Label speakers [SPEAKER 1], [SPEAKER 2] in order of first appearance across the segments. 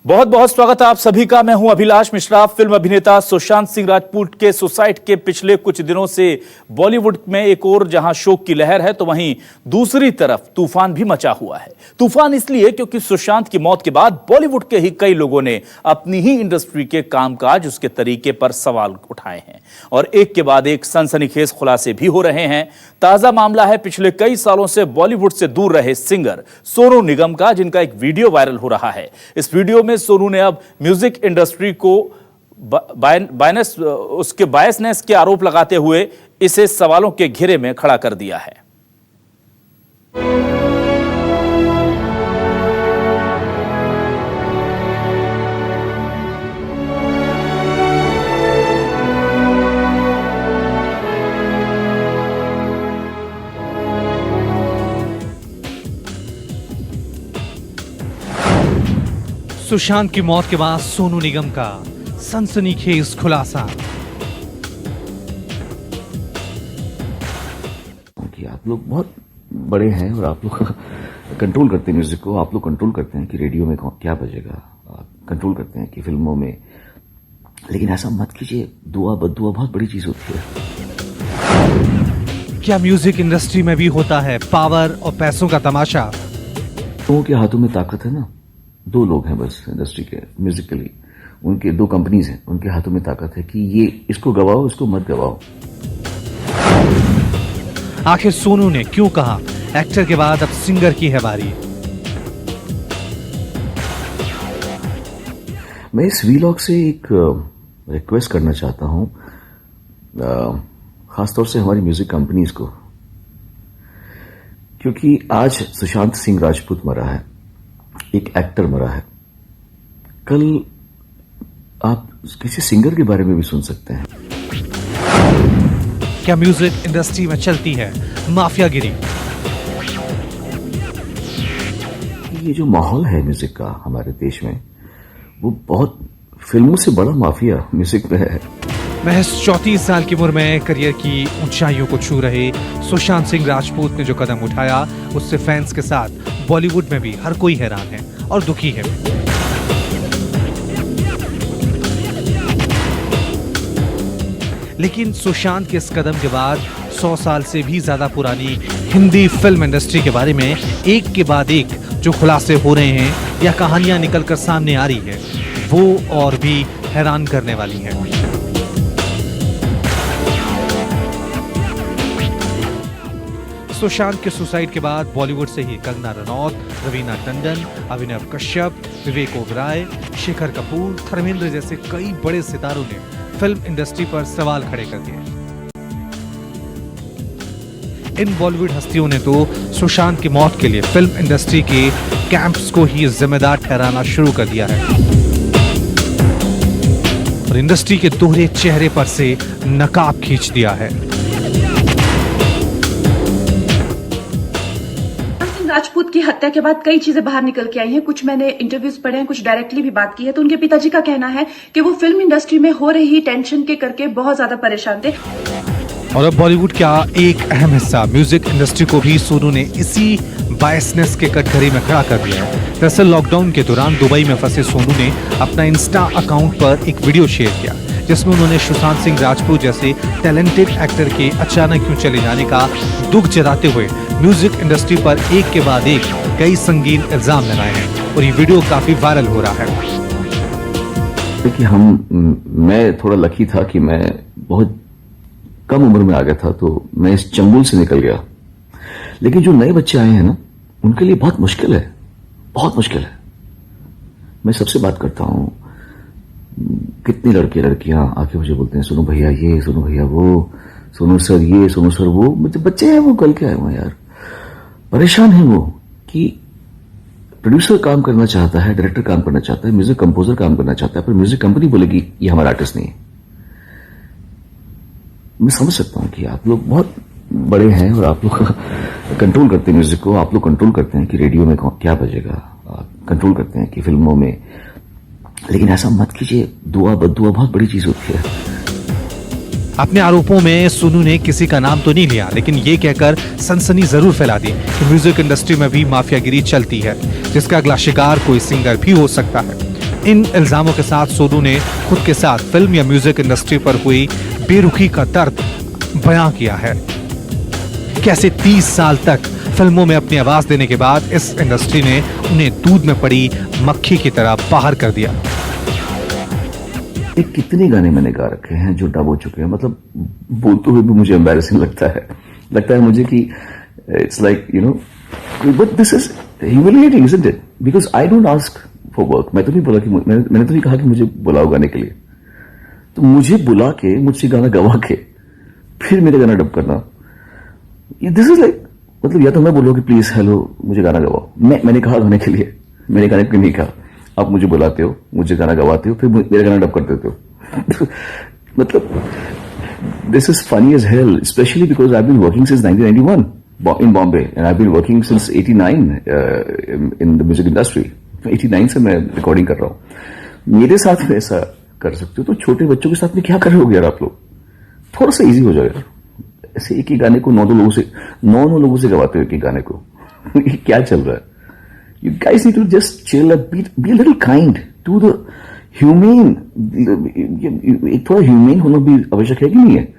[SPEAKER 1] बहुत बहुत स्वागत है आप सभी का। मैं हूं अभिलाष मिश्रा। फिल्म अभिनेता सुशांत सिंह राजपूत के सुसाइड के पिछले कुछ दिनों से बॉलीवुड में एक और जहां शोक की लहर है तो वहीं दूसरी तरफ तूफान भी मचा हुआ है। तूफान इसलिए क्योंकि सुशांत की मौत के बाद बॉलीवुड के ही कई लोगों ने अपनी ही इंडस्ट्री के कामकाज, उसके तरीके पर सवाल उठाए हैं और एक के बाद एक सनसनीखेज खुलासे भी हो रहे हैं। ताजा मामला है पिछले कई सालों से बॉलीवुड से दूर रहे सिंगर सोनू निगम का, जिनका एक वीडियो वायरल हो रहा है। इस वीडियो में सोनू ने अब म्यूजिक इंडस्ट्री को उसके बायसनेस के आरोप लगाते हुए इसे सवालों के घेरे में खड़ा कर दिया है।
[SPEAKER 2] सुशांत की मौत के बाद सोनू निगम का सनसनीखेज खुलासा।
[SPEAKER 3] कि आप लोग बहुत बड़े हैं और आप लोग कंट्रोल करते हैं म्यूजिक को। आप लोग कंट्रोल करते हैं कि रेडियो में क्या बजेगा, कंट्रोल करते हैं कि फिल्मों में, लेकिन ऐसा मत कीजिए। दुआ बद्दुआ बहुत बड़ी चीज होती है।
[SPEAKER 2] क्या म्यूजिक इंडस्ट्री में भी होता है पावर और पैसों का तमाशा?
[SPEAKER 3] लोगों के हाथों में ताकत है ना। दो लोग हैं बस इंडस्ट्री के, म्यूजिकली उनके दो कंपनीज हैं, उनके हाथों में ताकत है कि ये इसको गवाओ, इसको मत गवाओ।
[SPEAKER 2] आखिर सोनू ने क्यों कहा एक्टर के बाद अब सिंगर की है बारी?
[SPEAKER 3] मैं इस वीलॉग से एक रिक्वेस्ट करना चाहता हूं, खासतौर से हमारी म्यूजिक कंपनीज को, क्योंकि आज सुशांत सिंह राजपूत मरा है, एक एक्टर मरा है। कल आप किसी सिंगर के बारे में भी सुन सकते हैं।
[SPEAKER 2] क्या म्यूजिक इंडस्ट्री में चलती है माफियागिरी?
[SPEAKER 3] ये जो माहौल है म्यूजिक का हमारे देश में, वो बहुत फिल्मों से बड़ा माफिया म्यूजिक में है।
[SPEAKER 2] महज 34 साल की उम्र में करियर की ऊंचाइयों को छू रहे सुशांत सिंह राजपूत ने जो कदम उठाया, उससे फैंस के साथ बॉलीवुड में भी हर कोई हैरान है और दुखी है। लेकिन सुशांत के इस कदम के बाद 100 साल से भी ज्यादा पुरानी हिंदी फिल्म इंडस्ट्री के बारे में एक के बाद एक जो खुलासे हो रहे हैं या कहानियां निकलकर सामने आ रही है, वो और भी हैरान करने वाली है। सुशांत के सुसाइड के बाद बॉलीवुड से ही कंगना रनौत, रवीना टंडन, अभिनव कश्यप, विवेक ओबराय, शेखर कपूर, धर्मेंद्र जैसे कई बड़े सितारों ने फिल्म इंडस्ट्री पर सवाल खड़े कर दिए। इन बॉलीवुड हस्तियों ने तो सुशांत की मौत के लिए फिल्म इंडस्ट्री के कैंप्स को ही जिम्मेदार ठहराना शुरू कर दिया है और इंडस्ट्री के दोहरे चेहरे पर से नकाब खींच दिया है।
[SPEAKER 4] राजपूत की हत्या के बाद कई चीजें बाहर निकल के आई हैं। कुछ मैंने इंटरव्यूज पढ़े हैं, कुछ डायरेक्टली भी बात की है। तो उनके पिताजी का कहना है कि वो फिल्म इंडस्ट्री में हो रही टेंशन के करके बहुत ज्यादा परेशान थे।
[SPEAKER 2] और अब बॉलीवुड का एक अहम हिस्सा म्यूजिक इंडस्ट्री को भी सोनू ने इसी बायसनेस के कटघरे में खड़ा कर दिया है। दरअसल लॉकडाउन के दौरान दुबई में फंसे सोनू ने अपना इंस्टा अकाउंट पर एक वीडियो शेयर किया, जिसमें उन्होंने सुशांत सिंह राजपूत जैसे टैलेंटेड एक्टर के अचानक क्यों चले जाने का दुख जताते हुए म्यूजिक इंडस्ट्री पर एक के बाद एक कई संगीन इल्जाम लगाए हैं और ये वीडियो काफी वायरल हो रहा है।
[SPEAKER 3] देखिए, मैं थोड़ा लकी था कि मैं बहुत कम उम्र में आ गया था, तो मैं इस चंगुल से निकल गया। लेकिन जो नए बच्चे आए हैं ना, उनके लिए बहुत मुश्किल है, बहुत मुश्किल है। मैं सबसे बात करता हूं, कितनी लड़के लड़कियां आके मुझे बोलते हैं, सोनू भैया ये, सोनू भैया वो, सोनू सर ये, सोनू सर वो। मतलब बच्चे हैं वो, कल के आए हुए हैं यार, परेशान है वो कि प्रोड्यूसर काम करना चाहता है, डायरेक्टर काम करना चाहता है, म्यूजिक कंपोजर काम करना चाहता है, पर म्यूजिक कंपनी बोलेगी ये हमारा आर्टिस्ट नहीं है। मैं समझ सकता हूं कि आप लोग बहुत बड़े हैं और आप लोग कंट्रोल करते हैं म्यूजिक को। आप लोग कंट्रोल करते हैं कि रेडियो में क्या बजेगा, कंट्रोल करते हैं कि फिल्मों में, लेकिन ऐसा मत कीजिए। दुआ बद्दुआ बहुत बड़ी चीज होती है।
[SPEAKER 2] अपने आरोपों में सोनू ने किसी का नाम तो नहीं लिया, लेकिन ये कहकर सनसनी जरूर फैला दी कि म्यूजिक इंडस्ट्री में भी माफियागिरी चलती है, जिसका अगला शिकार कोई सिंगर भी हो सकता है। इन इल्जामों के साथ सोनू ने खुद के साथ फिल्म या म्यूजिक इंडस्ट्री पर हुई बेरुखी का दर्द बयां किया है। कैसे 30 साल तक फिल्मों में अपनी आवाज देने के बाद इस इंडस्ट्री ने उन्हें दूध में पड़ी मक्खी की तरह बाहर कर दिया।
[SPEAKER 3] एक कितने गाने मैंने गा रखे हैं जो डब हो चुके हैं, मतलब बोलते हुए भी मुझे एम्बैरेसिंग लगता है मुझे कि it's like you know, but this is humiliating isn't it, because I don't ask for work. मैं तो नहीं बोला कि मैंने तो नहीं कहा कि मुझे बुलाओ गाने के लिए, तो मुझे बुला के मुझसे गाना गवा के फिर मेरे गाना डब करना, दिस इज लाइक, मतलब या तो मैं बोलूँ कि प्लीज हेलो मुझे गाना गवाओ, मैंने कहा गाने के लिए, मैंने गाने के लिए नहीं कहा, आप मुझे बुलाते हो, मुझे गाना गवाते हो, फिर मेरा गाना डब कर देते हो। मतलब this is funny as hell, especially because I have been working since 1991 in Bombay and I've been working since 89 in the music industry. 89 से मैं रिकॉर्डिंग कर रहा हूँ। मेरे साथ में ऐसा कर सकते हो तो छोटे बच्चों के साथ में क्या कर रहे हो यार आप लोग? थोड़ा सा इजी हो जाएगा। ऐसे एक ही गाने को 9 लोगों से गवाते हो एक ही गाने को। क्या चल रहा है? You guys need to just chill and be a little kind to the humane. एक थोड़ा ह्यूमेन होना भी आवश्यक है कि नहीं है?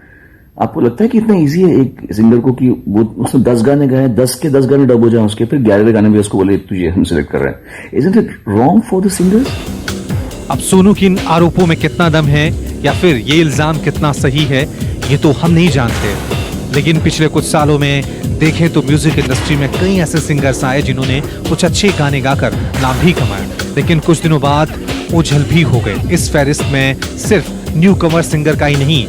[SPEAKER 3] आपको लगता है कि इतना इजी है एक सिंगर को कि वो उसने 10 गाने गाए, 10 के 10 गाने डब हो जाए उसके, फिर 11वें गाने में उसको बोले तुझे हम सिलेक्ट कर रहे हैं? Isn't it wrong for the singers?
[SPEAKER 2] अब सोनू की इन आरोपों में कितना दम है या फिर ये इल्जाम कितना सही है, ये तो हम नहीं जानते। लेकिन पिछले कुछ सालों में देखें तो म्यूजिक इंडस्ट्री में कई ऐसे सिंगर्स आए जिन्होंने कुछ अच्छे गाने गाकर नाम भी कमाया, लेकिन कुछ दिनों बाद ओझल भी हो गए। इस फहरिस्त में सिर्फ न्यू कमर सिंगर का ही नहीं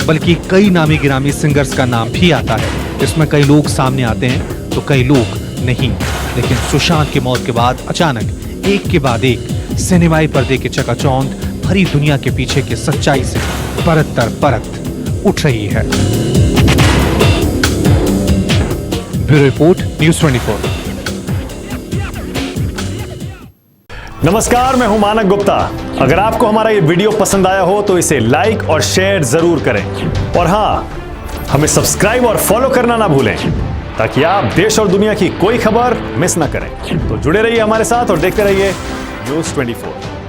[SPEAKER 2] बल्कि कई नामी गिरामी सिंगर्स का नाम भी आता है, जिसमें कई लोग सामने आते हैं तो कई लोग नहीं। लेकिन सुशांत की मौत के बाद अचानक एक के बाद एक सिनेमाई पर्दे के चकाचौंध भरी दुनिया के पीछे की सच्चाई से परत दर परत उठ रही है। Bureau report, news 24।
[SPEAKER 5] नमस्कार, मैं हूं मानक गुप्ता। अगर आपको हमारा ये वीडियो पसंद आया हो तो इसे लाइक और शेयर जरूर करें, और हां, हमें सब्सक्राइब और फॉलो करना ना भूलें ताकि आप देश और दुनिया की कोई खबर मिस ना करें। तो जुड़े रहिए हमारे साथ और देखते रहिए न्यूज़ 24।